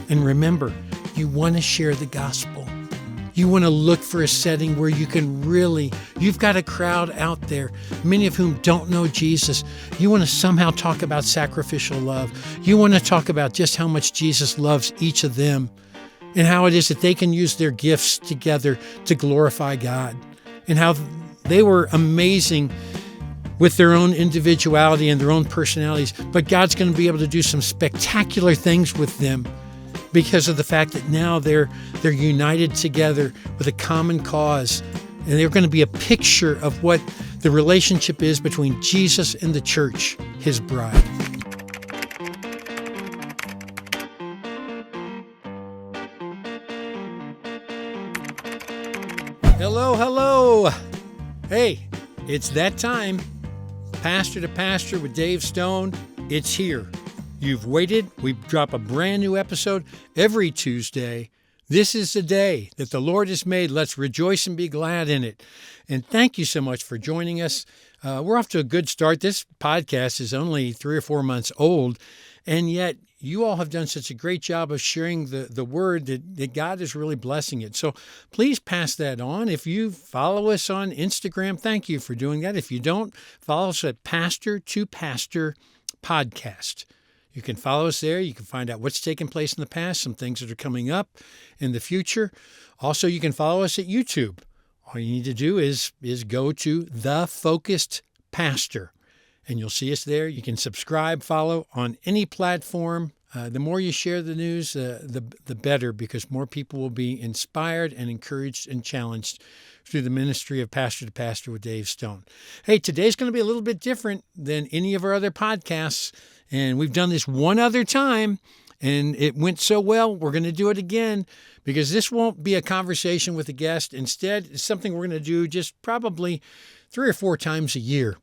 And remember, you want to share the gospel. You want to look for a setting where you can you've got a crowd out there, many of whom don't know Jesus. You want to somehow talk about sacrificial love. You want to talk about just how much Jesus loves each of them and how it is that they can use their gifts together to glorify God, and how they were amazing with their own individuality and their own personalities, but God's going to be able to do some spectacular things with them because of the fact that now they're united together with a common cause, and they're going to be a picture of what the relationship is between Jesus and the church, his bride. Hello. Hey, it's that time. Pastor to Pastor with Dave Stone. It's here. You've waited. We drop a brand new episode every Tuesday. This is the day that the Lord has made. Let's rejoice and be glad in it. And thank you so much for joining us. We're off to a good start. This podcast is only 3 or 4 months old, and yet you all have done such a great job of sharing the word that God is really blessing it. So please pass that on. If you follow us on Instagram, thank you for doing that. If you don't, follow us at Pastor to Pastor Podcast. You can follow us there. You can find out what's taken place in the past, some things that are coming up in the future. Also, you can follow us at YouTube. All you need to do is go to The Focused Pastor, and you'll see us there. You can subscribe, follow on any platform. The more you share the news, the better, because more people will be inspired and encouraged and challenged through the ministry of Pastor to Pastor with Dave Stone. Hey, today's going to be a little bit different than any of our other podcasts, and we've done this one other time, and it went so well, we're going to do it again, because this won't be a conversation with a guest. Instead, it's something we're going to do just probably 3 or 4 times a year.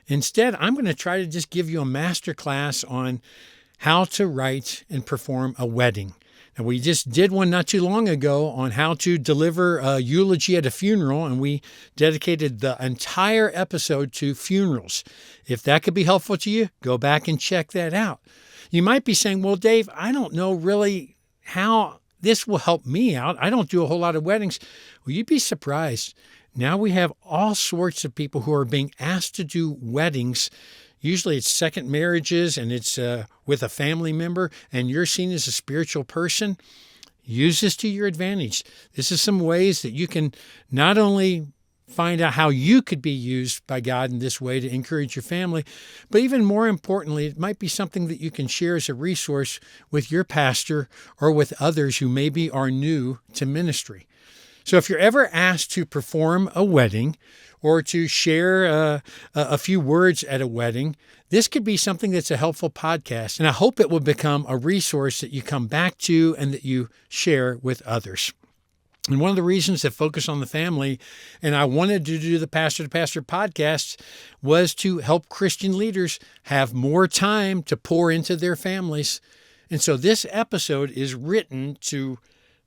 Instead, I'm going to try to just give you a master class on how to write and perform a wedding. And we just did one not too long ago on how to deliver a eulogy at a funeral, and we dedicated the entire episode to funerals. If that could be helpful to you, go back and check that out. You might be saying, well, Dave, I don't know really how this will help me out. I don't do a whole lot of weddings. Well, you'd be surprised. Now we have all sorts of people who are being asked to do weddings. Usually it's second marriages, and it's with a family member, and you're seen as a spiritual person. Use this to your advantage. This is some ways that you can not only find out how you could be used by God in this way to encourage your family, but even more importantly, it might be something that you can share as a resource with your pastor or with others who maybe are new to ministry. So if you're ever asked to perform a wedding or to share a few words at a wedding, this could be something that's a helpful podcast. And I hope it will become a resource that you come back to and that you share with others. And one of the reasons that Focus on the Family, and I wanted to do the Pastor to Pastor podcast, was to help Christian leaders have more time to pour into their families. And so this episode is written to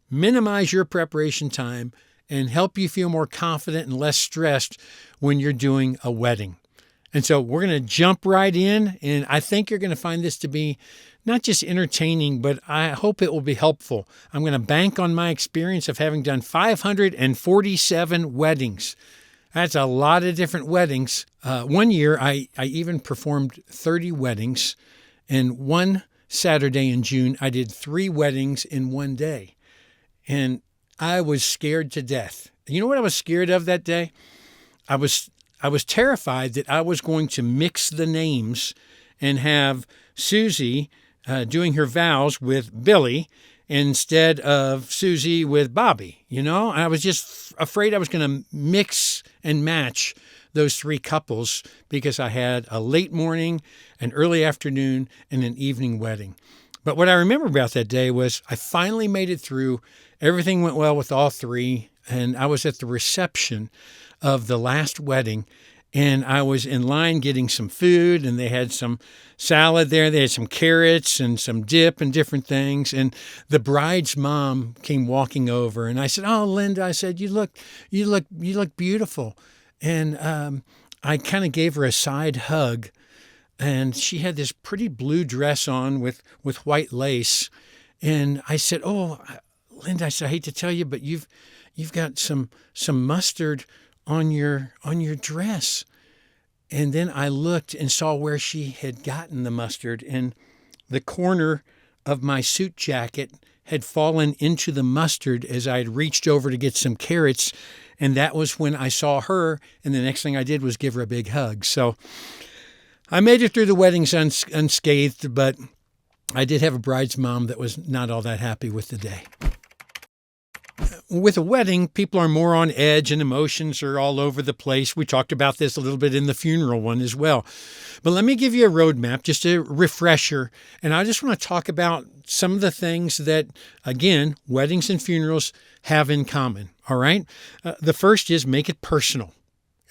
minimize your preparation time and help you feel more confident and less stressed when you're doing a wedding. And so we're going to jump right in, and I think you're going to find this to be not just entertaining, but I hope it will be helpful. I'm going to bank on my experience of having done 547 weddings. That's a lot of different weddings. One year, I even performed 30 weddings, and one Saturday in June, I did 3 weddings in one day. And I was scared to death. You know what I was scared of that day? I was terrified that I was going to mix the names and have Susie doing her vows with Billy instead of Susie with Bobby. You know, I was just afraid I was going to mix and match those 3 couples because I had a late morning, an early afternoon, and an evening wedding. But what I remember about that day was I finally made it through. Everything went well with all 3, and I was at the reception of the last wedding, and I was in line getting some food, and they had some salad there. They had some carrots and some dip and different things, and the bride's mom came walking over, and I said, "Oh, Linda," I said, "you look beautiful," and I kind of gave her a side hug, and she had this pretty blue dress on with white lace. And I said, "Oh, Linda," I said, "I hate to tell you, but you've got some mustard on your dress." And then I looked and saw where she had gotten the mustard, and the corner of my suit jacket had fallen into the mustard as I had reached over to get some carrots. And that was when I saw her, and the next thing I did was give her a big hug. So I made it through the weddings unscathed, but I did have a bride's mom that was not all that happy with the day. With a wedding, people are more on edge and emotions are all over the place. We talked about this a little bit in the funeral one as well. But let me give you a roadmap, just a refresher. And I just want to talk about some of the things that, again, weddings and funerals have in common. All right. The first is make it personal.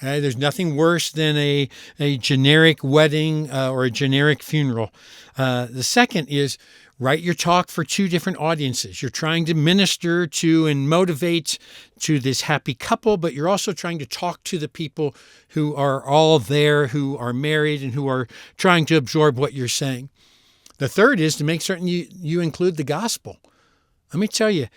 There's nothing worse than a generic wedding or a generic funeral. The second is write your talk for two different audiences. You're trying to minister to and motivate to this happy couple, but you're also trying to talk to the people who are all there, who are married, and who are trying to absorb what you're saying. The third is to make certain you include the gospel. Let me tell you,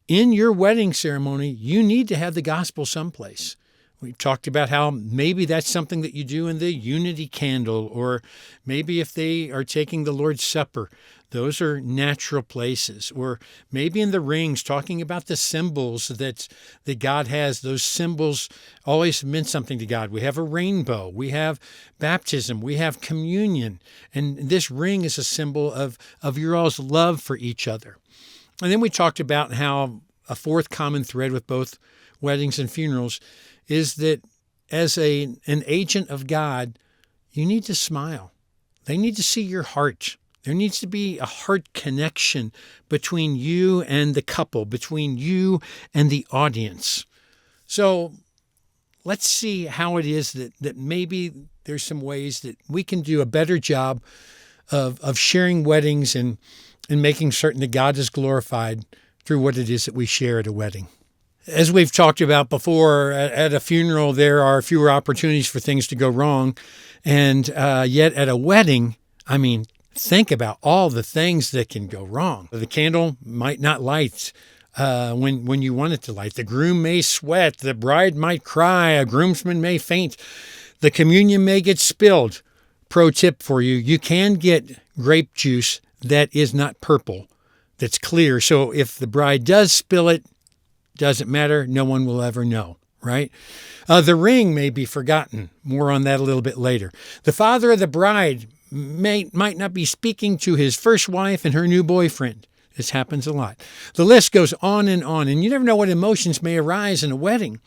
in your wedding ceremony, you need to have the gospel someplace. We've talked about how maybe that's something that you do in the unity candle, or maybe if they are taking the Lord's Supper, those are natural places. Or maybe in the rings, talking about the symbols that God has. Those symbols always meant something to God. We have a rainbow, we have baptism, we have communion, and this ring is a symbol of your all's love for each other. And then we talked about how a fourth common thread with both weddings and funerals is that as an agent of God, you need to smile. They need to see your heart. There needs to be a heart connection between you and the couple, between you and the audience. So let's see how it is that maybe there's some ways that we can do a better job of sharing weddings and making certain that God is glorified through what it is that we share at a wedding. As we've talked about before, at a funeral, there are fewer opportunities for things to go wrong. And yet at a wedding, think about all the things that can go wrong. The candle might not light when you want it to light. The groom may sweat. The bride might cry. A groomsman may faint. The communion may get spilled. Pro tip for you, you can get grape juice that is not purple, that's clear. So if the bride does spill it, doesn't matter. No one will ever know, right? The ring may be forgotten. More on that a little bit later. The father of the bride might not be speaking to his first wife and her new boyfriend. This happens a lot. The list goes on, and you never know what emotions may arise in a wedding.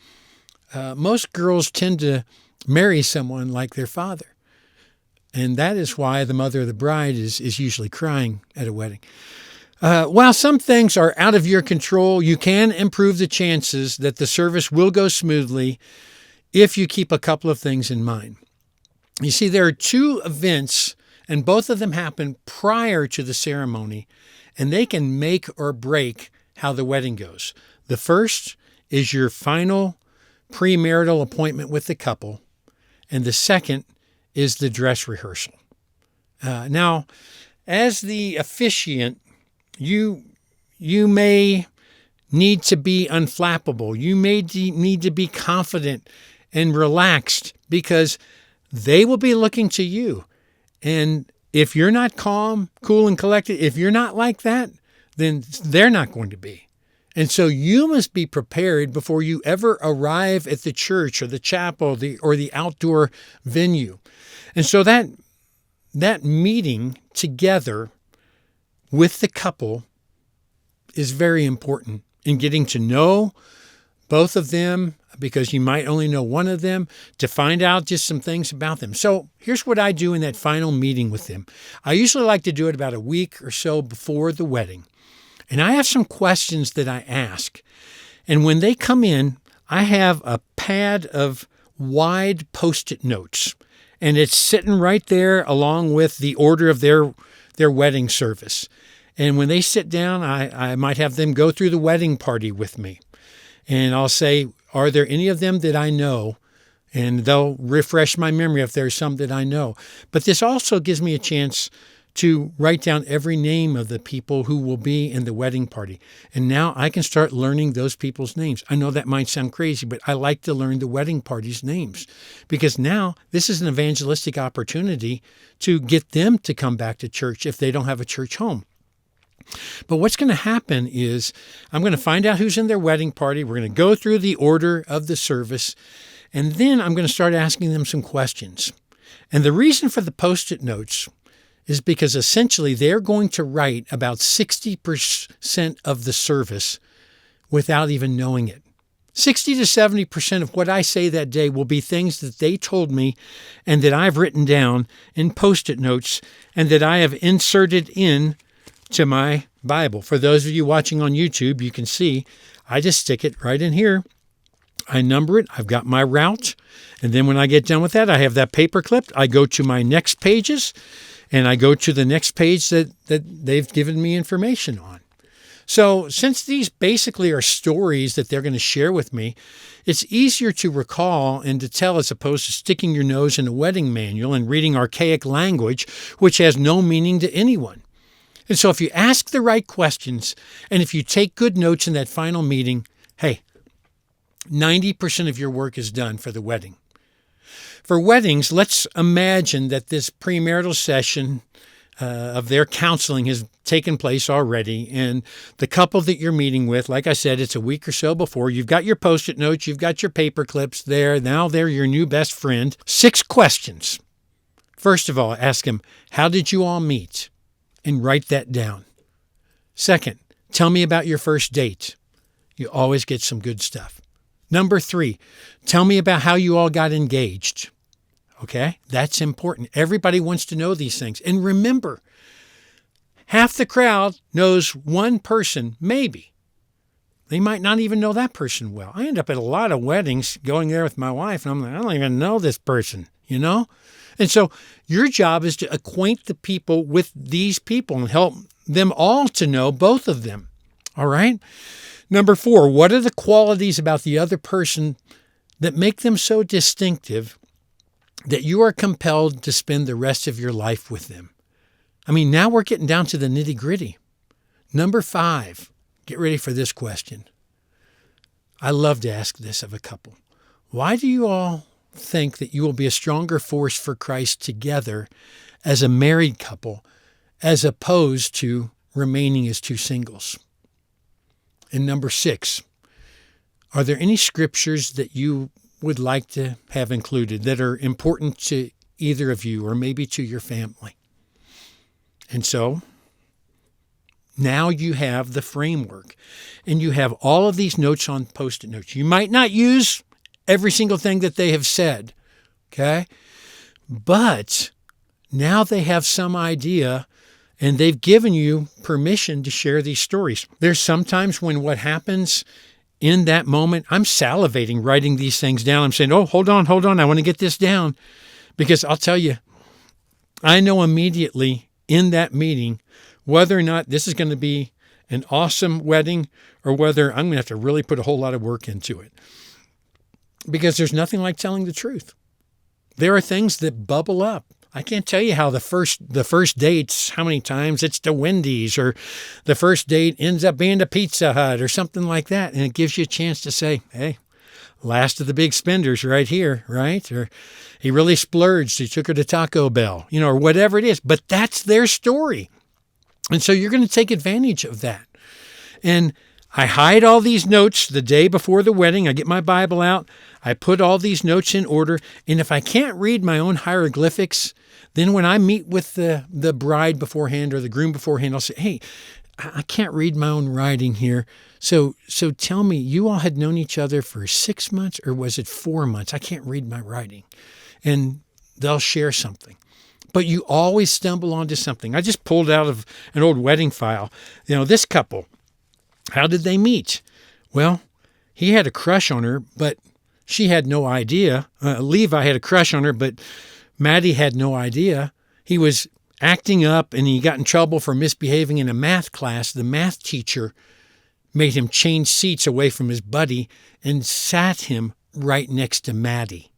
Most girls tend to marry someone like their father. And that is why the mother of the bride is usually crying at a wedding. While some things are out of your control, you can improve the chances that the service will go smoothly if you keep a couple of things in mind. You see, there are two events, and both of them happen prior to the ceremony, and they can make or break how the wedding goes. The first is your final premarital appointment with the couple, and the second is the dress rehearsal. Now, as the officiant, you may need to be unflappable. You may need to be confident and relaxed because they will be looking to you. And if you're not calm, cool, and collected, if you're not like that, then they're not going to be. And so you must be prepared before you ever arrive at the church or the chapel or the outdoor venue. And so that meeting together with the couple is very important in getting to know both of them, because you might only know one of them, to find out just some things about them. So here's what I do in that final meeting with them. I usually like to do it about a week or so before the wedding. And I have some questions that I ask. And when they come in, I have a pad of wide Post-it notes. And it's sitting right there along with the order of their wedding service. And when they sit down, I might have them go through the wedding party with me. And I'll say, are there any of them that I know? And they'll refresh my memory if there's some that I know. But this also gives me a chance to write down every name of the people who will be in the wedding party. And now I can start learning those people's names. I know that might sound crazy, but I like to learn the wedding party's names because now this is an evangelistic opportunity to get them to come back to church if they don't have a church home. But what's going to happen is I'm going to find out who's in their wedding party. We're going to go through the order of the service, and then I'm going to start asking them some questions. And the reason for the Post-it notes is because essentially they're going to write about 60% of the service without even knowing it. 60 to 70% of what I say that day will be things that they told me and that I've written down in Post-it notes and that I have inserted in to my Bible. For those of you watching on YouTube, you can see I just stick it right in here. I number it. I've got my route. And then when I get done with that, I have that paper clipped. I go to my next pages and I go to the next page that they've given me information on. So since these basically are stories that they're going to share with me, it's easier to recall and to tell as opposed to sticking your nose in a wedding manual and reading archaic language, which has no meaning to anyone. And so if you ask the right questions and if you take good notes in that final meeting, hey, 90% of your work is done for the wedding. For weddings, let's imagine that this premarital session of their counseling has taken place already, and the couple that you're meeting with, like I said, it's a week or so before. You've got your Post-it notes, you've got your paper clips there. Now they're your new best friend. 6 questions. First of all, ask them, how did you all meet? And write that down. Second, tell me about your first date. You always get some good stuff. Number 3, tell me about how you all got engaged. Okay, that's important. Everybody wants to know these things. And remember, half the crowd knows one person, maybe. They might not even know that person well. I end up at a lot of weddings going there with my wife, and I'm like, I don't even know this person, you know? And so your job is to acquaint the people with these people and help them all to know both of them. All right? Number 4, what are the qualities about the other person that make them so distinctive that you are compelled to spend the rest of your life with them? I mean, now we're getting down to the nitty-gritty. Number 5, get ready for this question. I love to ask this of a couple. Why do you all think that you will be a stronger force for Christ together as a married couple as opposed to remaining as 2 singles? And number 6, are there any scriptures that you would like to have included that are important to either of you or maybe to your family? And so now you have the framework and you have all of these notes on Post-it notes. You might not use every single thing that they have said, okay? But now they have some idea and they've given you permission to share these stories. There's sometimes when what happens in that moment, I'm salivating writing these things down. I'm saying, oh, hold on. I want to get this down. Because I'll tell you, I know immediately in that meeting whether or not this is going to be an awesome wedding or whether I'm going to have to really put a whole lot of work into it. Because there's nothing like telling the truth. There are things that bubble up. I can't tell you how the first dates, how many times it's to Wendy's, or the first date ends up being to Pizza Hut or something like that. And it gives you a chance to say, hey, last of the big spenders right here, right? Or he really splurged. He took her to Taco Bell, or whatever it is. But that's their story. And so you're going to take advantage of that. And I hide all these notes the day before the wedding. I get my Bible out. I put all these notes in order. And if I can't read my own hieroglyphics, then when I meet with the bride beforehand or the groom beforehand, I'll say, hey, I can't read my own writing here. So tell me, you all had known each other for 6 months or was it 4 months? I can't read my writing. And they'll share something. But you always stumble onto something. I just pulled out of an old wedding file. This couple, how did they meet? Well, he had a crush on her, but she had no idea. Levi had a crush on her, but Maddie had no idea. He was acting up and he got in trouble for misbehaving in a math class. The math teacher made him change seats away from his buddy and sat him right next to Maddie.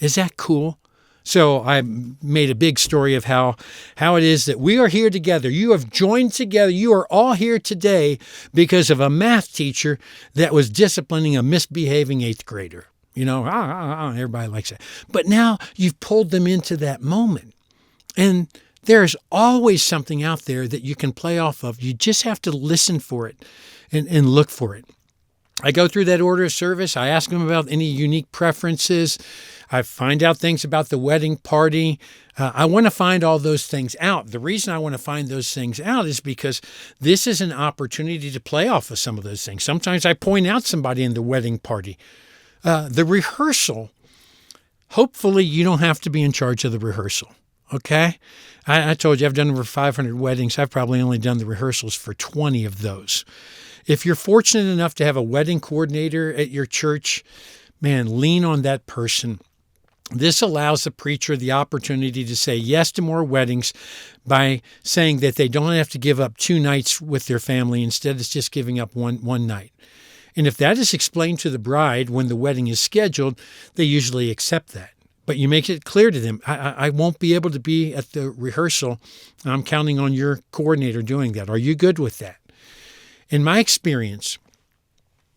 Is that cool? So I made a big story of how it is that we are here together. You have joined together. You are all here today because of a math teacher that was disciplining a misbehaving 8th grader. Everybody likes it. But now you've pulled them into that moment. And there's always something out there that you can play off of. You just have to listen for it and look for it. I go through that order of service. I ask them about any unique preferences. I find out things about the wedding party. I want to find all those things out. The reason I want to find those things out is because this is an opportunity to play off of some of those things. Sometimes I point out somebody in the wedding party. The rehearsal, hopefully you don't have to be in charge of the rehearsal, okay? I told you I've done over 500 weddings. I've probably only done the rehearsals for 20 of those. If you're fortunate enough to have a wedding coordinator at your church, man, lean on that person. This allows the preacher the opportunity to say yes to more weddings by saying that they don't have to give up 2 nights with their family. Instead, it's just giving up one night. And if that is explained to the bride when the wedding is scheduled, they usually accept that. But you make it clear to them, I won't be able to be at the rehearsal. I'm counting on your coordinator doing that. Are you good with that? In my experience,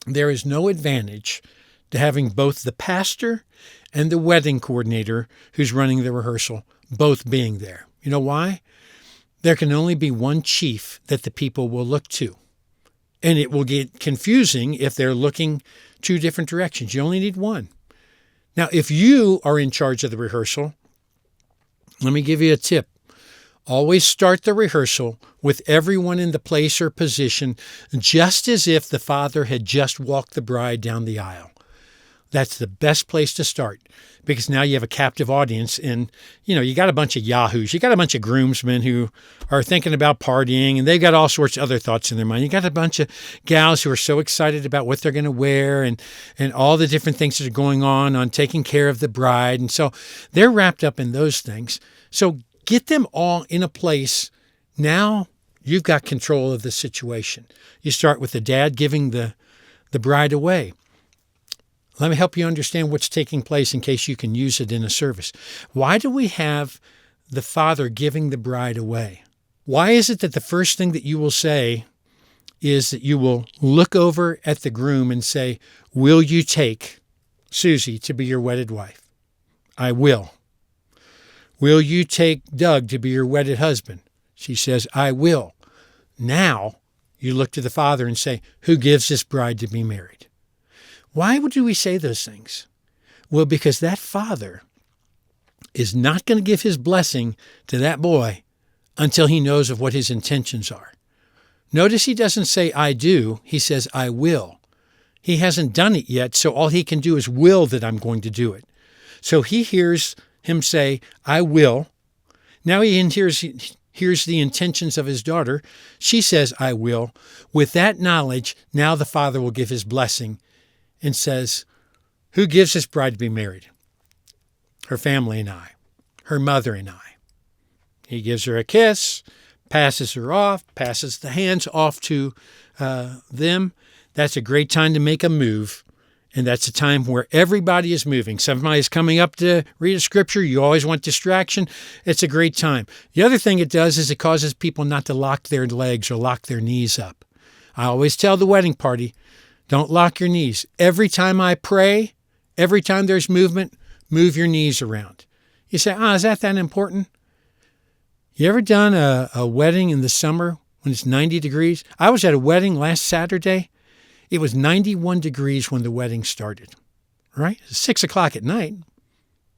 there is no advantage to having both the pastor and the wedding coordinator who's running the rehearsal both being there. You know why? There can only be one chief that the people will look to. And it will get confusing if they're looking 2 different directions. You only need one. Now, if you are in charge of the rehearsal, let me give you a tip. Always start the rehearsal with everyone in the place or position, just as if the father had just walked the bride down the aisle. That's the best place to start, because now you have a captive audience, and you got a bunch of yahoos. You got a bunch of groomsmen who are thinking about partying, and they've got all sorts of other thoughts in their mind. You got a bunch of gals who are so excited about what they're going to wear and all the different things that are going on taking care of the bride. And so they're wrapped up in those things. So get them all in a place. Now you've got control of the situation. You start with the dad giving the bride away. Let me help you understand what's taking place in case you can use it in a service. Why do we have the father giving the bride away? Why is it that the first thing that you will say is that you will look over at the groom and say, "Will you take Susie to be your wedded wife?" "I will." "Will you take Doug to be your wedded husband?" She says, "I will." Now you look to the father and say, "Who gives this bride to be married?" Why do we say those things? Well, because that father is not going to give his blessing to that boy until he knows of what his intentions are. Notice he doesn't say, "I do." He says, "I will." He hasn't done it yet, so all he can do is will that I'm going to do it. So he hears him say, "I will." Now he hears the intentions of his daughter. She says, "I will." With that knowledge, now the father will give his blessing and says, "Who gives this bride to be married?" "Her family and I, her mother and I." He gives her a kiss, passes her off, passes the hands off to them. That's a great time to make a move. And that's a time where everybody is moving. Somebody's coming up to read a scripture. You always want distraction. It's a great time. The other thing it does is it causes people not to lock their legs or lock their knees up. I always tell the wedding party, don't lock your knees. Every time I pray, every time there's movement, move your knees around. You say, is that important? You ever done a wedding in the summer when it's 90 degrees? I was at a wedding last Saturday. It was 91 degrees when the wedding started, right? It was 6 o'clock at night,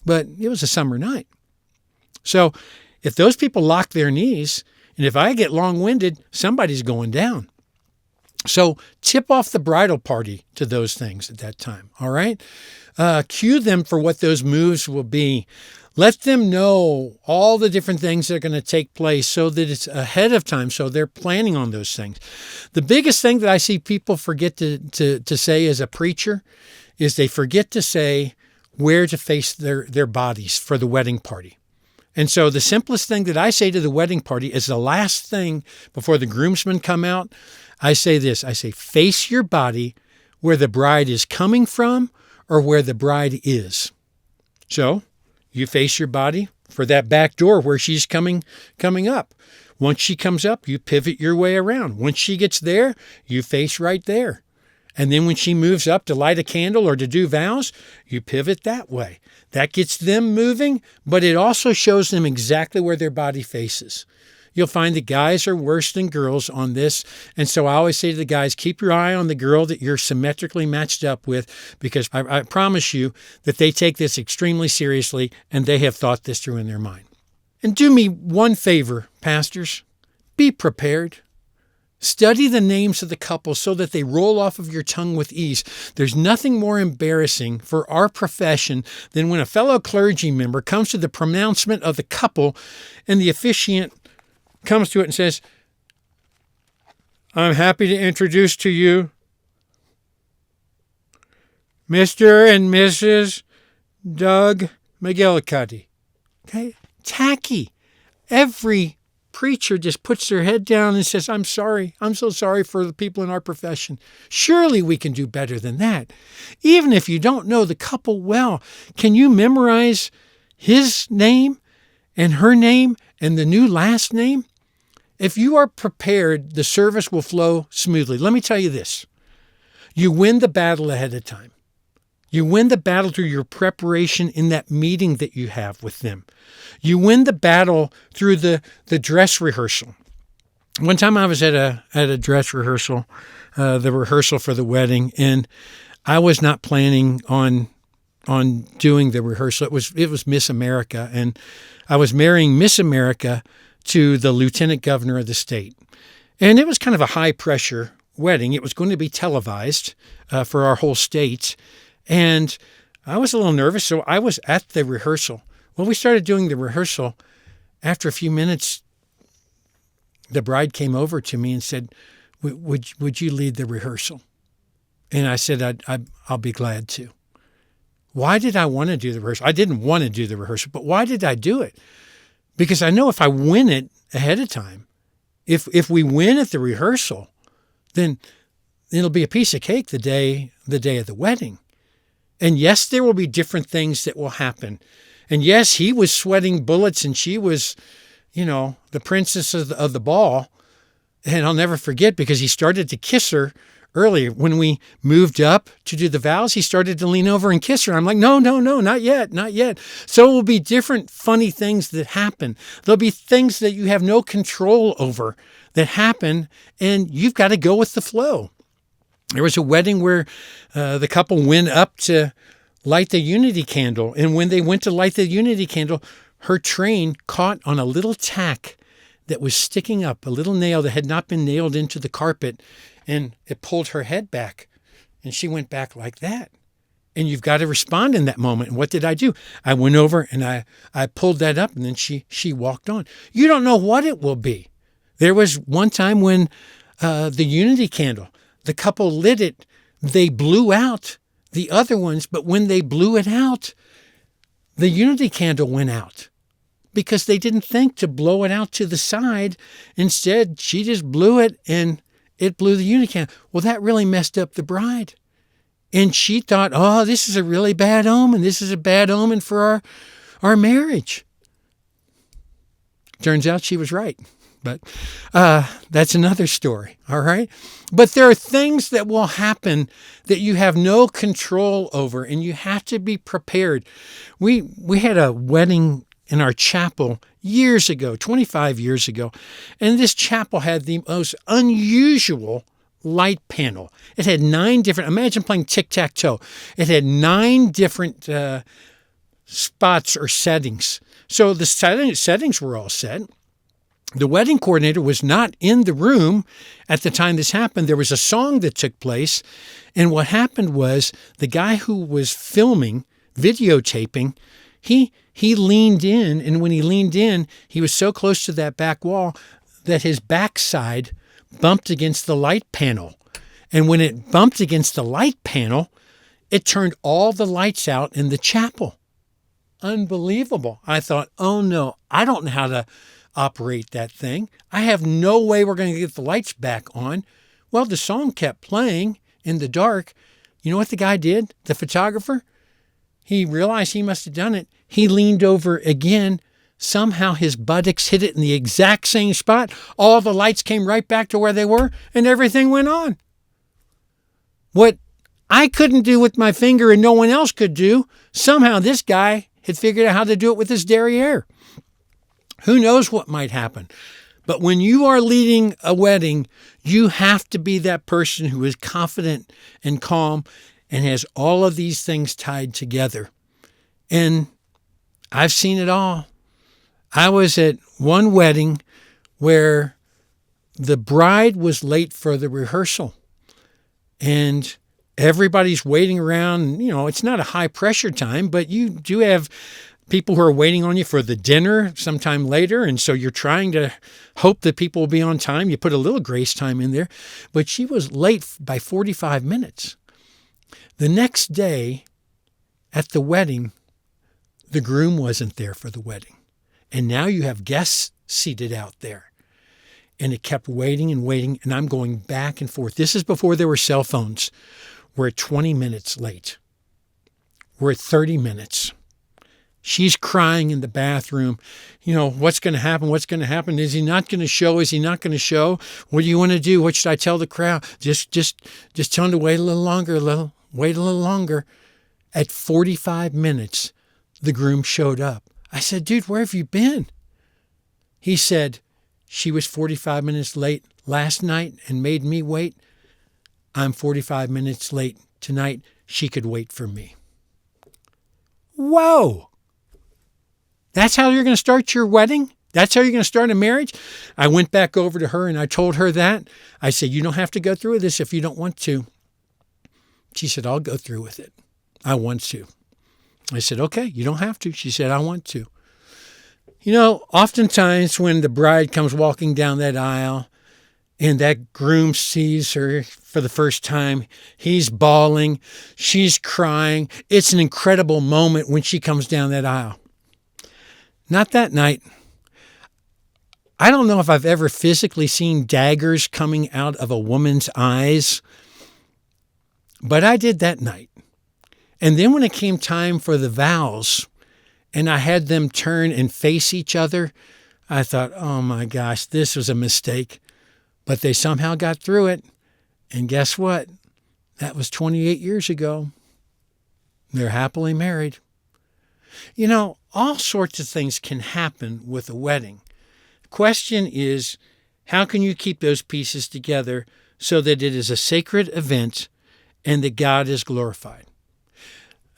but it was a summer night. So if those people lock their knees, and if I get long-winded, somebody's going down. So tip off the bridal party to those things at that time, all right? Cue them for what those moves will be. Let them know all the different things that are going to take place so that it's ahead of time, so they're planning on those things. The biggest thing that I see people forget to say as a preacher is they forget to say where to face their bodies for the wedding party. And so the simplest thing that I say to the wedding party is the last thing before the groomsmen come out. I say this, I say, face your body where the bride is coming from or where the bride is. So you face your body for that back door where she's coming up. Once she comes up, you pivot your way around. Once she gets there, you face right there. And then when she moves up to light a candle or to do vows, you pivot that way. That gets them moving, but it also shows them exactly where their body faces. You'll find that guys are worse than girls on this. And so I always say to the guys, keep your eye on the girl that you're symmetrically matched up with, because I promise you that they take this extremely seriously and they have thought this through in their mind. And do me one favor, pastors. Be prepared. Study the names of the couple so that they roll off of your tongue with ease. There's nothing more embarrassing for our profession than when a fellow clergy member comes to the pronouncement of the couple and the officiant comes to it and says, I'm happy to introduce to you Mr. and Mrs. Doug McGillicuddy. Okay? Tacky. Every preacher just puts their head down and says, I'm sorry. I'm so sorry for the people in our profession. Surely we can do better than that. Even if you don't know the couple well, can you memorize his name and her name and the new last name? If you are prepared, the service will flow smoothly. Let me tell you this. You win the battle ahead of time. You win the battle through your preparation in that meeting that you have with them. You win the battle through the dress rehearsal. One time I was at a dress rehearsal, the rehearsal for the wedding, and I was not planning on doing the rehearsal. It was Miss America, and I was marrying Miss America to the lieutenant governor of the state. And it was kind of a high-pressure wedding. It was going to be televised for our whole state. And I was a little nervous, so I was at the rehearsal. When we started doing the rehearsal, after a few minutes, the bride came over to me and said, would you lead the rehearsal? And I said, I'll be glad to. Why did I want to do the rehearsal? I didn't want to do the rehearsal, but why did I do it? Because I know if I win it ahead of time, if we win at the rehearsal, then it'll be a piece of cake the day of the wedding. And yes, there will be different things that will happen. And yes, he was sweating bullets and she was, the princess of the ball. And I'll never forget because he started to kiss her earlier. When we moved up to do the vows, he started to lean over and kiss her. I'm like, no, not yet, not yet. So it will be different funny things that happen. There'll be things that you have no control over that happen, and you've got to go with the flow. There was a wedding where the couple went up to light the unity candle. And when they went to light the unity candle, her train caught on a little tack that was sticking up, a little nail that had not been nailed into the carpet. And it pulled her head back. And she went back like that. And you've got to respond in that moment. And what did I do? I went over and I pulled that up, and then she walked on. You don't know what it will be. There was one time when the unity candle, the couple lit it, they blew out the other ones, but when they blew it out, the unity candle went out because they didn't think to blow it out to the side. Instead, she just blew it and it blew the unity candle. Well, that really messed up the bride. And she thought, oh, this is a really bad omen. This is a bad omen for our marriage. Turns out she was right. But that's another story, all right? But there are things that will happen that you have no control over, and you have to be prepared. We had a wedding in our chapel years ago, 25 years ago, and this chapel had the most unusual light panel. It had 9 different, imagine playing tic-tac-toe. It had 9 different spots or settings. So the settings were all set. The wedding coordinator was not in the room at the time this happened. There was a song that took place. And what happened was the guy who was filming, videotaping, he leaned in. And when he leaned in, he was so close to that back wall that his backside bumped against the light panel. And when it bumped against the light panel, it turned all the lights out in the chapel. Unbelievable. I thought, oh no, I don't know how to operate that thing. I have no way we're going to get the lights back on. Well, the song kept playing in the dark. You know what the guy did? The photographer? he realized he must have done it. He leaned over again. Somehow his buttocks hit it in the exact same spot. All the lights came right back to where they were, and everything went on. What I couldn't do with my finger and no one else could do, somehow this guy had figured out how to do it with his derriere. Who knows what might happen? But when you are leading a wedding, you have to be that person who is confident and calm and has all of these things tied together. And I've seen it all. I was at one wedding where the bride was late for the rehearsal, and everybody's waiting around. You know, it's not a high pressure time, but you do have people who are waiting on you for the dinner sometime later, and so you're trying to hope that people will be on time. You put a little grace time in there, but she was late by 45 minutes. The next day at the wedding, the groom wasn't there for the wedding. And now you have guests seated out there. And it kept waiting and waiting, and I'm going back and forth. This is before there were cell phones. We're at 20 minutes late. We're at 30 minutes. She's crying in the bathroom. You know, what's going to happen? What's going to happen? Is he not going to show? Is he not going to show? What do you want to do? What should I tell the crowd? Just tell him to wait a little longer, wait a little longer. At 45 minutes, the groom showed up. I said, dude, where have you been? He said, she was 45 minutes late last night and made me wait. I'm 45 minutes late tonight. She could wait for me. Whoa. That's how you're going to start your wedding? That's how you're going to start a marriage? I went back over to her and I told her that. I said, you don't have to go through with this if you don't want to. She said, I'll go through with it. I want to. I said, okay, you don't have to. She said, I want to. You know, oftentimes when the bride comes walking down that aisle and that groom sees her for the first time, he's bawling, she's crying. It's an incredible moment when she comes down that aisle. Not that night. I don't know if I've ever physically seen daggers coming out of a woman's eyes, but I did that night. And then when it came time for the vows and I had them turn and face each other, I thought, oh my gosh, this was a mistake. But they somehow got through it. And guess what? That was 28 years ago. They're happily married. You know, all sorts of things can happen with a wedding. The question is, how can you keep those pieces together so that it is a sacred event and that God is glorified?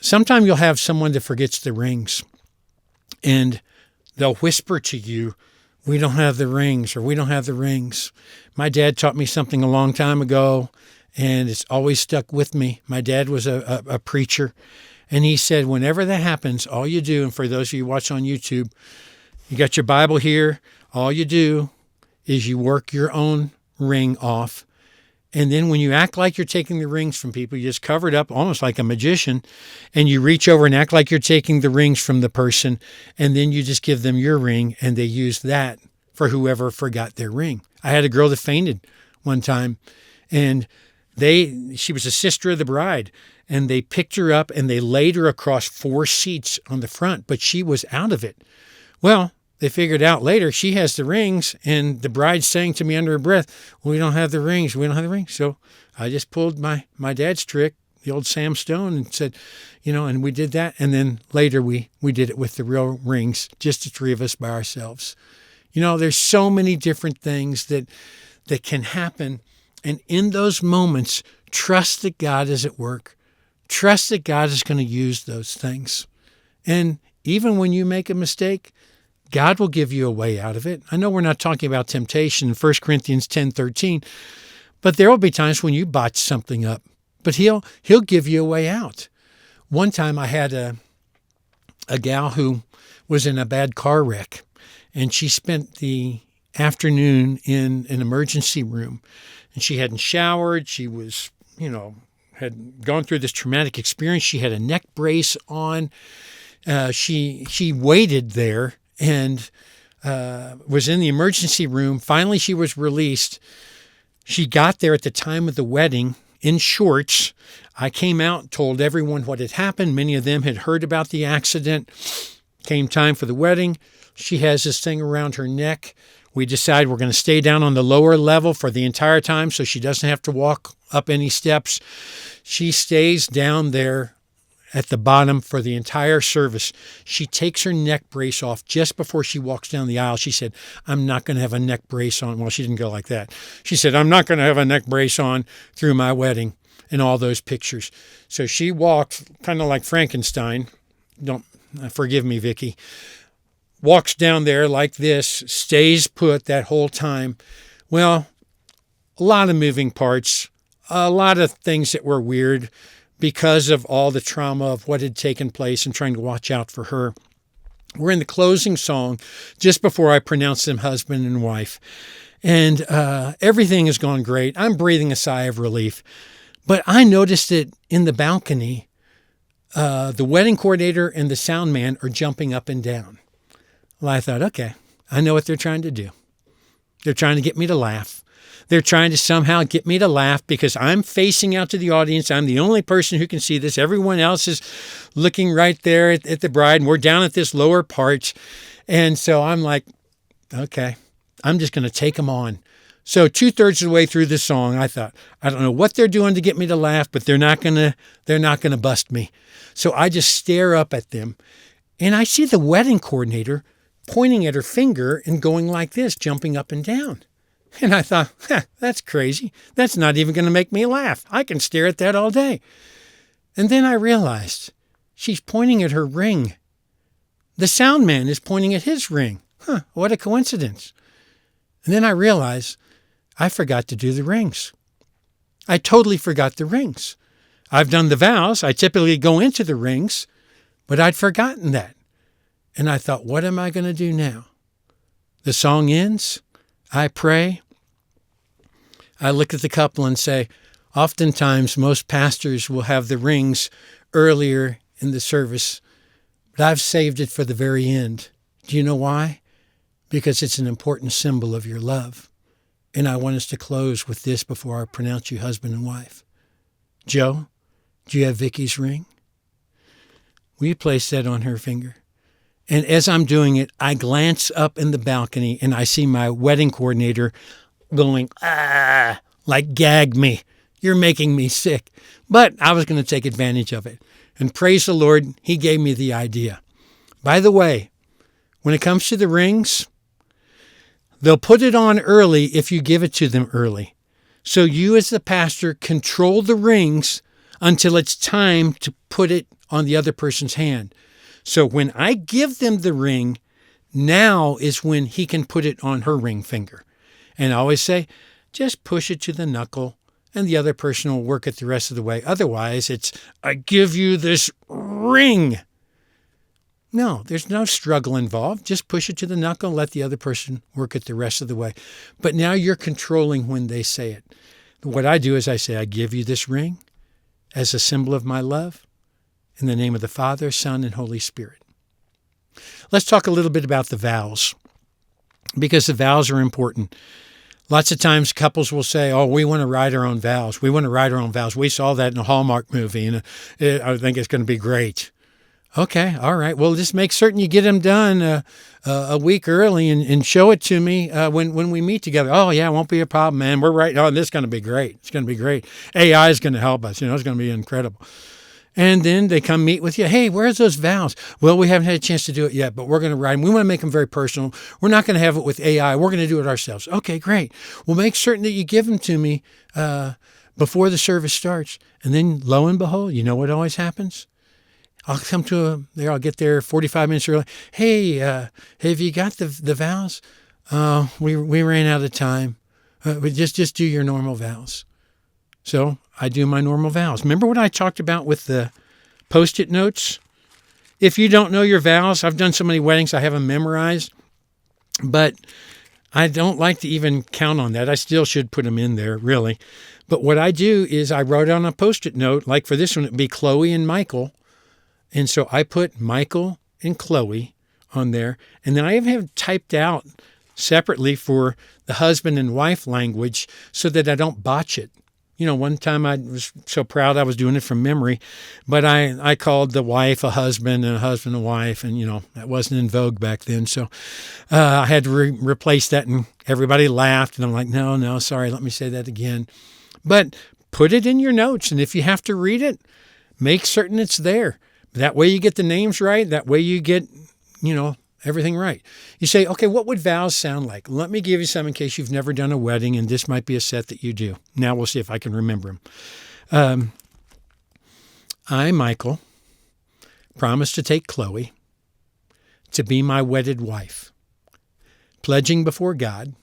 Sometimes you'll have someone that forgets the rings and they'll whisper to you, we don't have the rings, or we don't have the rings. My dad taught me something a long time ago and it's always stuck with me. My dad was a preacher, and he said, whenever that happens, all you do, and for those of you who watch on YouTube, you got your Bible here, all you do is you work your own ring off. And then when you act like you're taking the rings from people, you just cover it up almost like a magician, and you reach over and act like you're taking the rings from the person, and then you just give them your ring, and they use that for whoever forgot their ring. I had a girl that fainted one time, and she was a sister of the bride, and they picked her up and they laid her across 4 seats on the front, but she was out of it. Well, they figured out later she has the rings, and the bride sang to me under her breath, we don't have the rings, we don't have the rings. So I just pulled my dad's trick, the old Sam Stone, and said, and we did that. And then later we did it with the real rings, just the 3 of us by ourselves. There's so many different things that can happen. And in those moments, trust that God is at work. Trust that God is going to use those things. And even when you make a mistake, God will give you a way out of it. I know we're not talking about temptation in 1 Corinthians 10:13, but there will be times when you botch something up. But he'll give you a way out. One time I had a gal who was in a bad car wreck, and she spent the afternoon in an emergency room. And she hadn't showered. She was, had gone through this traumatic experience. She had a neck brace on. She waited there and was in the emergency room. Finally, she was released. She got there at the time of the wedding, in shorts. I came out, told everyone what had happened. Many of them had heard about the accident. Came time for the wedding. She has this thing around her neck. We decide we're going to stay down on the lower level for the entire time so she doesn't have to walk up any steps. She stays down there at the bottom for the entire service. She takes her neck brace off just before she walks down the aisle. She said, I'm not going to have a neck brace on. Well, she didn't go like that. She said, I'm not going to have a neck brace on through my wedding and all those pictures. So she walks kind of like Frankenstein. Don't forgive me, Vicky. Walks down there like this, stays put that whole time. Well, a lot of moving parts, a lot of things that were weird because of all the trauma of what had taken place and trying to watch out for her. We're in the closing song just before I pronounce them husband and wife. And everything has gone great. I'm breathing a sigh of relief. But I noticed that in the balcony, the wedding coordinator and the sound man are jumping up and down. Well, I thought, okay, I know what they're trying to do. They're trying to get me to laugh. They're trying to somehow get me to laugh because I'm facing out to the audience. I'm the only person who can see this. Everyone else is looking right there at the bride, and we're down at this lower part. And so I'm like, okay, I'm just going to take them on. So 2/3 of the way through the song, I thought, I don't know what they're doing to get me to laugh, but they're not going to bust me. So I just stare up at them, and I see the wedding coordinator pointing at her finger and going like this, jumping up and down. And I thought, that's crazy. That's not even going to make me laugh. I can stare at that all day. And then I realized she's pointing at her ring. The sound man is pointing at his ring. What a coincidence. And then I realized I forgot to do the rings. I totally forgot the rings. I've done the vows. I typically go into the rings, but I'd forgotten that. And I thought, what am I going to do now? The song ends. I pray. I look at the couple and say, oftentimes most pastors will have the rings earlier in the service, but I've saved it for the very end. Do you know why? Because it's an important symbol of your love. And I want us to close with this before I pronounce you husband and wife. Joe, do you have Vicky's ring? Will you place that on her finger? And as I'm doing it, I glance up in the balcony and I see my wedding coordinator going, like gag me. You're making me sick. But I was going to take advantage of it. And praise the Lord, he gave me the idea. By the way, when it comes to the rings, they'll put it on early if you give it to them early. So you as the pastor control the rings until it's time to put it on the other person's hand. So when I give them the ring, now is when he can put it on her ring finger. And I always say, just push it to the knuckle and the other person will work it the rest of the way. Otherwise, it's, I give you this ring. No, there's no struggle involved. Just push it to the knuckle and let the other person work it the rest of the way. But now you're controlling when they say it. What I do is I say, I give you this ring as a symbol of my love. In the name of the Father, Son, and Holy Spirit. Let's talk a little bit about the vows, because the vows are important. Lots of times couples will say, oh, we want to write our own vows. We want to write our own vows. We saw that in a Hallmark movie, and I think it's going to be great. Okay, all right. Well, just make certain you get them done a week early and show it to me when we meet together. Oh, yeah, it won't be a problem, man. We're right. Oh, this is going to be great. It's going to be great. AI is going to help us. It's going to be incredible. And then they come meet with you. Hey, where's those vows? Well, we haven't had a chance to do it yet, but we're going to write them. We want to make them very personal. We're not going to have it with AI. We're going to do it ourselves. Okay, great. Well, make certain that you give them to me before the service starts. And then lo and behold, you know what always happens? I'll come to I'll get there 45 minutes early. Hey, have you got the vows? We ran out of time. Just do your normal vows. So I do my normal vows. Remember what I talked about with the Post-it notes? If you don't know your vows, I've done so many weddings, I have them memorized, but I don't like to even count on that. I still should put them in there, really. But what I do is I wrote on a Post-it note, like for this one, it'd be Chloe and Michael. And so I put Michael and Chloe on there. And then I even have typed out separately for the husband and wife language so that I don't botch it. One time I was so proud I was doing it from memory, but I called the wife a husband and a husband a wife, and, that wasn't in vogue back then. So I had to replace that, and everybody laughed, and I'm like, no, sorry, let me say that again. But put it in your notes, and if you have to read it, make certain it's there. That way you get the names right. That way you get, everything right. You say, okay, what would vows sound like? Let me give you some in case you've never done a wedding, and this might be a set that you do. Now we'll see if I can remember them. I, Michael, promise to take Chloe to be my wedded wife, pledging before God,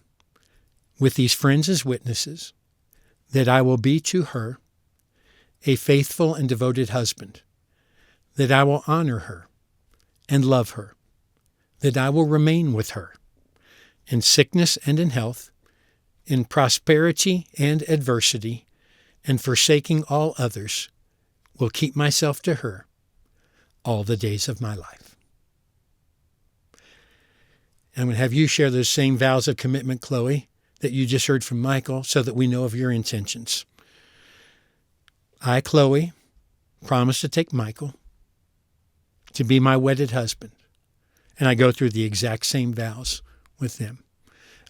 with these friends as witnesses, that I will be to her a faithful and devoted husband, that I will honor her and love her, that I will remain with her in sickness and in health, in prosperity and adversity, and forsaking all others, will keep myself to her all the days of my life. I'm going to have you share those same vows of commitment, Chloe, that you just heard from Michael, so that we know of your intentions. I, Chloe, promise to take Michael to be my wedded husband. And I go through the exact same vows with them.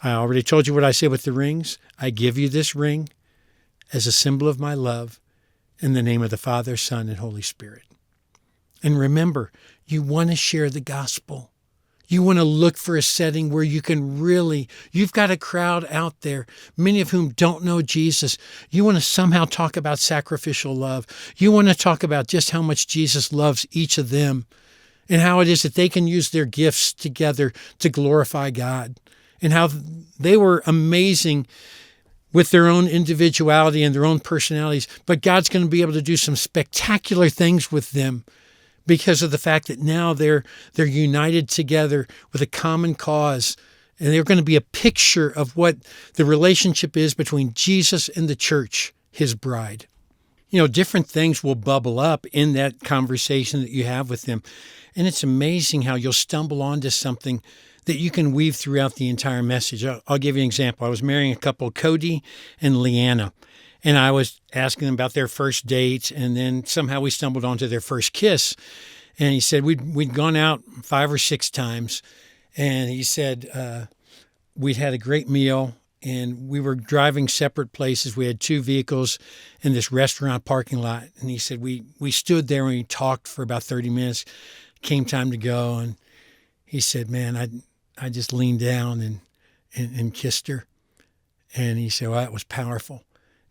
I already told you what I say with the rings. I give you this ring as a symbol of my love in the name of the Father, Son, and Holy Spirit. And remember, you want to share the gospel. You want to look for a setting where you can you've got a crowd out there, many of whom don't know Jesus. You want to somehow talk about sacrificial love. You want to talk about just how much Jesus loves each of them, and how it is that they can use their gifts together to glorify God, and how they were amazing with their own individuality and their own personalities, but God's going to be able to do some spectacular things with them because of the fact that now they're united together with a common cause, and they're going to be a picture of what the relationship is between Jesus and the church, his bride. Different things will bubble up in that conversation that you have with them. And it's amazing how you'll stumble onto something that you can weave throughout the entire message. I'll give you an example. I was marrying a couple, Cody and Leanna, and I was asking them about their first date, and then somehow we stumbled onto their first kiss. And he said we'd gone out 5 or 6 times, and he said we'd had a great meal, and we were driving separate places. We had 2 vehicles in this restaurant parking lot. And he said we stood there and we talked for about 30 minutes. Came time to go, and he said, man, I just leaned down and kissed her. And he said, well, that was powerful.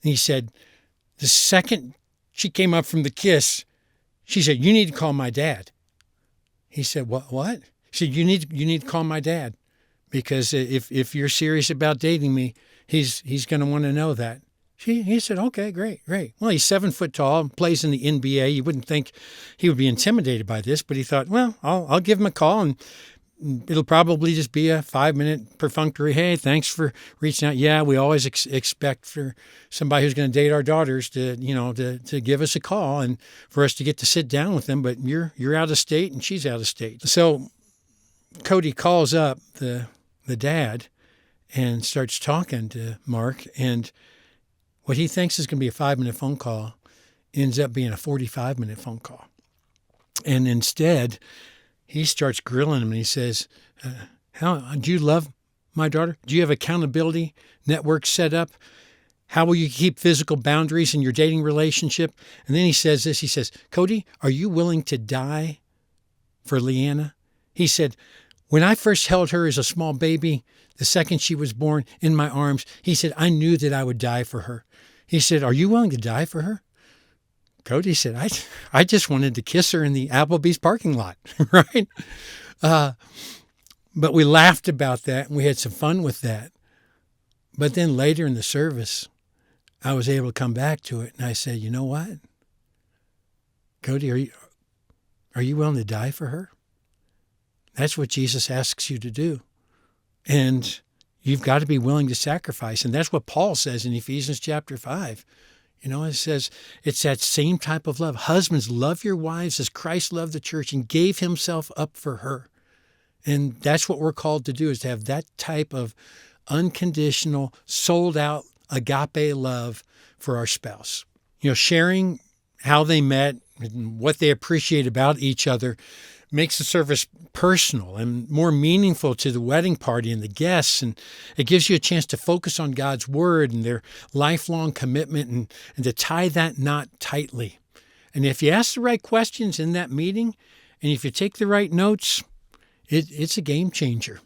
And he said, the second she came up from the kiss, she said, you need to call my dad. He said, what? She said, you need to call my dad, because if you're serious about dating me, he's going to want to know that. He said, okay, great. Well, he's 7 foot tall, plays in the NBA. You wouldn't think he would be intimidated by this, but he thought, well, I'll give him a call, and it'll probably just be a 5-minute perfunctory, hey, thanks for reaching out. Yeah, we always expect for somebody who's going to date our daughters to give us a call and for us to get to sit down with them, but you're out of state and she's out of state. So Cody calls up the dad and starts talking to Mark, and what he thinks is going to be a 5-minute phone call ends up being a 45-minute phone call. And instead, he starts grilling him, and he says, how do you love my daughter? Do you have accountability networks set up? How will you keep physical boundaries in your dating relationship? And then he says this, he says, Cody, are you willing to die for Leanna? He said, when I first held her as a small baby, the second she was born in my arms, he said, I knew that I would die for her. He said, are you willing to die for her? Cody said, I just wanted to kiss her in the Applebee's parking lot, right? But we laughed about that, and we had some fun with that. But then later in the service, I was able to come back to it, and I said, you know what? Cody, are you willing to die for her? That's what Jesus asks you to do. And you've got to be willing to sacrifice. And that's what Paul says in Ephesians chapter 5. It says it's that same type of love. Husbands, love your wives as Christ loved the church and gave himself up for her. And that's what we're called to do, is to have that type of unconditional, sold out agape love for our spouse. Sharing how they met and what they appreciate about each other makes the service personal and more meaningful to the wedding party and the guests. And it gives you a chance to focus on God's word and their lifelong commitment and to tie that knot tightly. And if you ask the right questions in that meeting, and if you take the right notes, it's a game changer.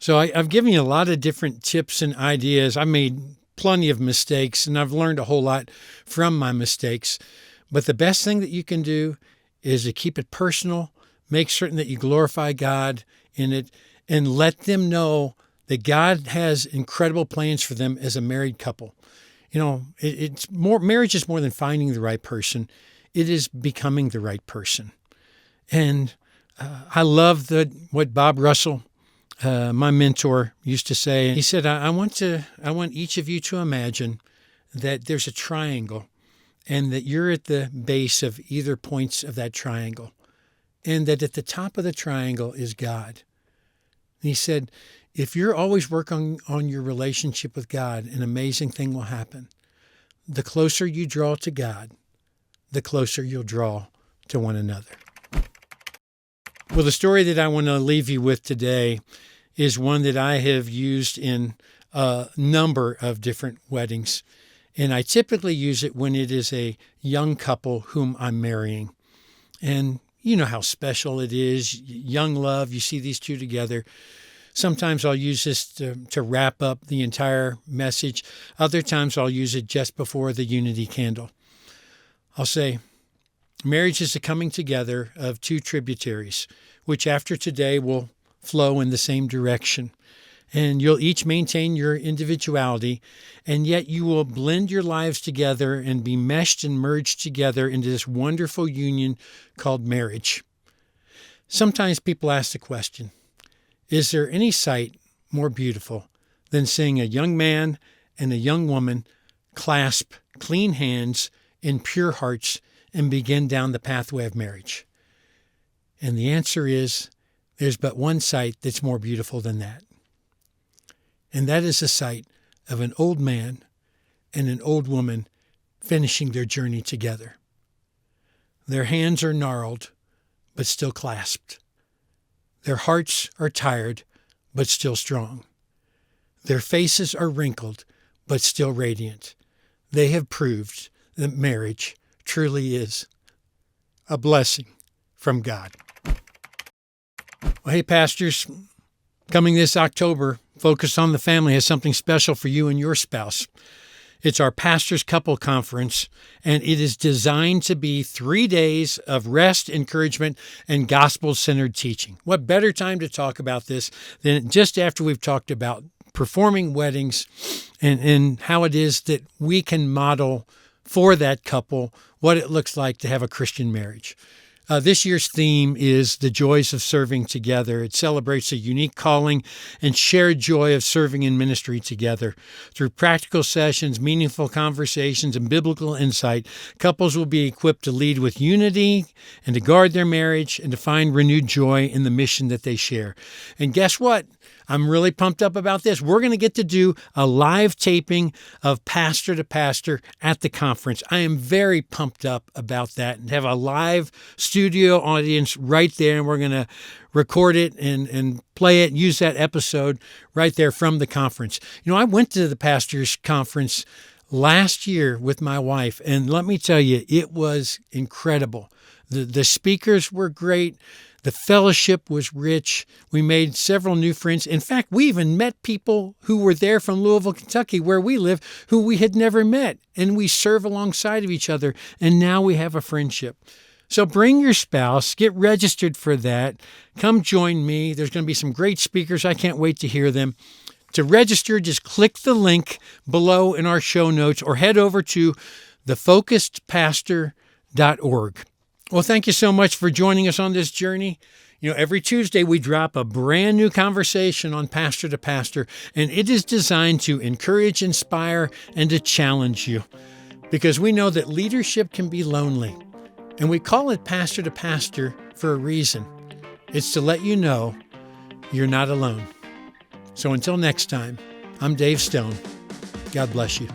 So I've given you a lot of different tips and ideas. I made plenty of mistakes, and I've learned a whole lot from my mistakes. But the best thing that you can do is to keep it personal, make certain that you glorify God in it, and let them know that God has incredible plans for them as a married couple. It's more, marriage is more than finding the right person. It is becoming the right person. And I love what Bob Russell, my mentor, used to say. He said, I want each of you to imagine that there's a triangle and that you're at the base of either points of that triangle, and that at the top of the triangle is God. And he said, if you're always working on your relationship with God, an amazing thing will happen. The closer you draw to God, the closer you'll draw to one another. Well, the story that I want to leave you with today is one that I have used in a number of different weddings. And I typically use it when it is a young couple whom I'm marrying. And you know how special it is. Young love, you see these two together. Sometimes I'll use this to wrap up the entire message. Other times I'll use it just before the unity candle. I'll say, marriage is the coming together of two tributaries, which after today will flow in the same direction. And you'll each maintain your individuality, and yet you will blend your lives together and be meshed and merged together into this wonderful union called marriage. Sometimes people ask the question, is there any sight more beautiful than seeing a young man and a young woman clasp clean hands in pure hearts and begin down the pathway of marriage? And the answer is, there's but one sight that's more beautiful than that. And that is the sight of an old man and an old woman finishing their journey together. Their hands are gnarled, but still clasped. Their hearts are tired, but still strong. Their faces are wrinkled, but still radiant. They have proved that marriage truly is a blessing from God. Well, hey, pastors, coming this October, Focus on the Family has something special for you and your spouse. It's our Pastors Couple Conference, and it is designed to be 3 days of rest, encouragement, and gospel-centered teaching. What better time to talk about this than just after we've talked about performing weddings and how it is that we can model for that couple what it looks like to have a Christian marriage. This year's theme is the joys of serving together. It celebrates a unique calling and shared joy of serving in ministry together. Through practical sessions, meaningful conversations, and biblical insight, couples will be equipped to lead with unity and to guard their marriage and to find renewed joy in the mission that they share. And guess what? I'm really pumped up about this. We're going to get to do a live taping of Pastor to Pastor at the conference. I am very pumped up about that and have a live studio audience right there. And we're going to record it and play it, use that episode right there from the conference. I went to the Pastors Conference last year with my wife, and let me tell you, it was incredible. The speakers were great. The fellowship was rich. We made several new friends. In fact, we even met people who were there from Louisville, Kentucky, where we live, who we had never met. And we serve alongside of each other. And now we have a friendship. So bring your spouse, get registered for that. Come join me. There's going to be some great speakers. I can't wait to hear them. To register, just click the link below in our show notes or head over to thefocusedpastor.org. Well, thank you so much for joining us on this journey. Every Tuesday we drop a brand new conversation on Pastor to Pastor, and it is designed to encourage, inspire, and to challenge you. Because we know that leadership can be lonely, and we call it Pastor to Pastor for a reason. It's to let you know you're not alone. So until next time, I'm Dave Stone. God bless you.